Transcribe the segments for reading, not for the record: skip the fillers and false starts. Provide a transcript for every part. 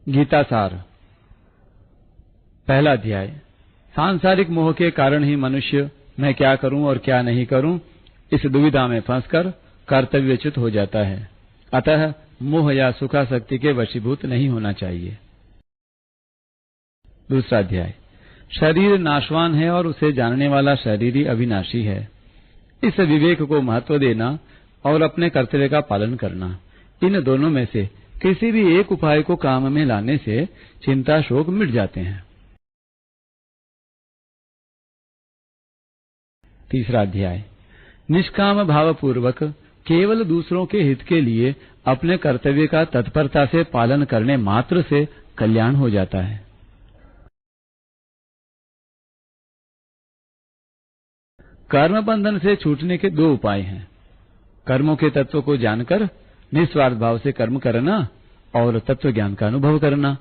गीता सार पहला अध्याय। सांसारिक मोह के कारण ही मनुष्य मैं क्या करूं और क्या नहीं करूं इस दुविधा में फंसकर कर्तव्यच्युत हो जाता है। अतः मोह या सुखासक्ति के वशीभूत नहीं होना चाहिए। दूसरा अध्याय। शरीर नाशवान है और उसे जानने वाला शरीर ही अविनाशी है। इस विवेक को महत्व देना और अपने कर्तव्य का पालन करना, इन दोनों में से किसी भी एक उपाय को काम में लाने से चिंता शोक मिट जाते हैं। तीसरा अध्याय। निष्काम भाव पूर्वक केवल दूसरों के हित के लिए अपने कर्तव्य का तत्परता से पालन करने मात्र से कल्याण हो जाता है। कर्म बंधन से छूटने के दो उपाय हैं। कर्मों के तत्व को जानकर निस्वार्थ भाव से कर्म करना और तत्व ज्ञान का अनुभव करना।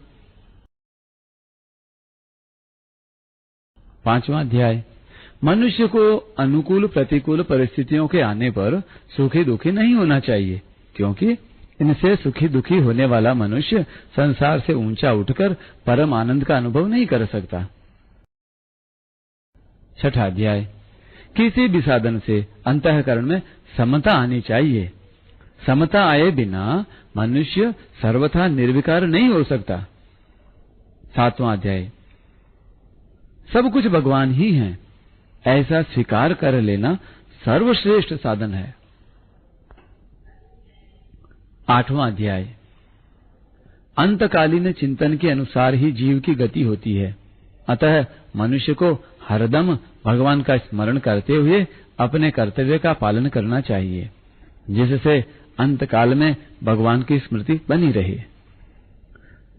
पांचवा अध्याय। मनुष्य को अनुकूल प्रतिकूल परिस्थितियों के आने पर सुखी दुखी नहीं होना चाहिए, क्योंकि इनसे सुखी दुखी होने वाला मनुष्य संसार से ऊंचा उठकर परम आनंद का अनुभव नहीं कर सकता। छठा अध्याय। किसी भी साधन से अंतःकरण में समता आनी चाहिए। समता आए बिना मनुष्य सर्वथा निर्विकार नहीं हो सकता। सातवां अध्याय। सब कुछ भगवान ही है, ऐसा स्वीकार कर लेना सर्वश्रेष्ठ साधन है। आठवां अध्याय। अंतकालीन चिंतन के अनुसार ही जीव की गति होती है। अतः मनुष्य को हरदम भगवान का स्मरण करते हुए अपने कर्तव्य का पालन करना चाहिए, जिससे अंतकाल में भगवान की स्मृति बनी रहे।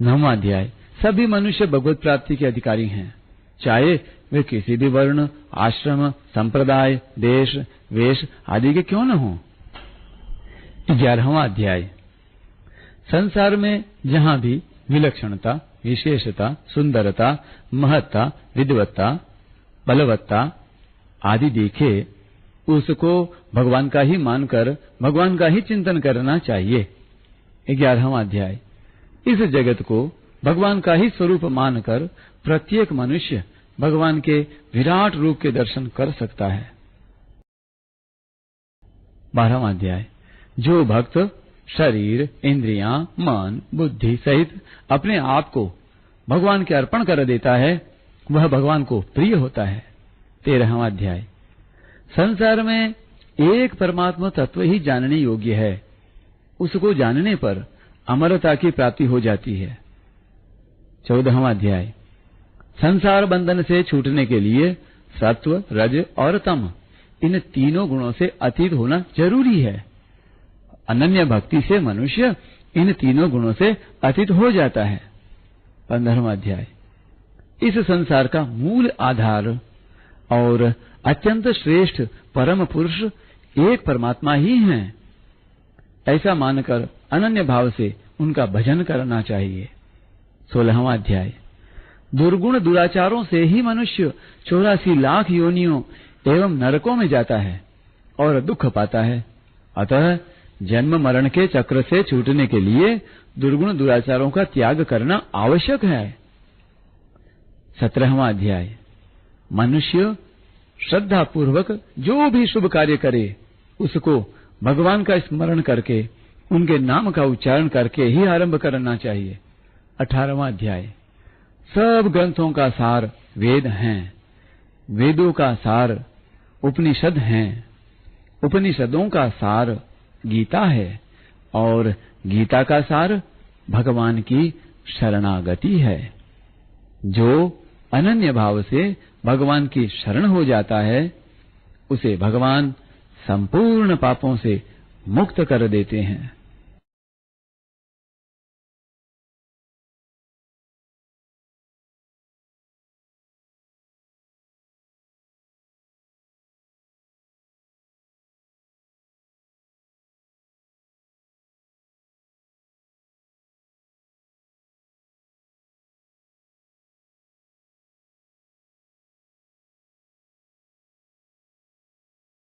नौवां अध्याय। सभी मनुष्य भगवत प्राप्ति के अधिकारी हैं, चाहे वे किसी भी वर्ण, आश्रम, संप्रदाय, देश, वेश आदि के क्यों न हों। 11वां अध्याय। संसार में जहां भी विलक्षणता, विशेषता, सुंदरता, महत्ता, विद्वत्ता, बलवत्ता आदि देखे, उसको भगवान का ही मानकर भगवान का ही चिंतन करना चाहिए। 11वां अध्याय। इस जगत को भगवान का ही स्वरूप मानकर प्रत्येक मनुष्य भगवान के विराट रूप के दर्शन कर सकता है। 12वां अध्याय। जो भक्त शरीर, इंद्रियां, मन, बुद्धि सहित अपने आप को भगवान के अर्पण कर देता है, वह भगवान को प्रिय होता है। 13वां अध्याय। संसार में एक परमात्मा तत्व ही जानने योग्य है, उसको जानने पर अमरता की प्राप्ति हो जाती है। 14वां अध्याय। संसार बंधन से छूटने के लिए सत्व, रज और तम, इन तीनों गुणों से अतीत होना जरूरी है। अनन्य भक्ति से मनुष्य इन तीनों गुणों से अतीत हो जाता है। 15वां अध्याय। इस संसार का मूल आधार और अत्यंत श्रेष्ठ परम पुरुष एक परमात्मा ही हैं, ऐसा मानकर अनन्य भाव से उनका भजन करना चाहिए। 16वां अध्याय। दुर्गुण दुराचारों से ही मनुष्य 84 लाख योनियों एवं नरकों में जाता है और दुख पाता है। अतः जन्म मरण के चक्र से छूटने के लिए दुर्गुण दुराचारों का त्याग करना आवश्यक है। 17वां अध्याय। मनुष्य श्रद्धा पूर्वक जो भी शुभ कार्य करे, उसको भगवान का स्मरण करके उनके नाम का उच्चारण करके ही आरंभ करना चाहिए। 18वां अध्याय। सब ग्रंथों का सार वेद हैं, वेदों का सार उपनिषद हैं, उपनिषदों का सार गीता है और गीता का सार भगवान की शरणागति है। जो अनन्य भाव से भगवान की शरण हो जाता है, उसे भगवान संपूर्ण पापों से मुक्त कर देते हैं।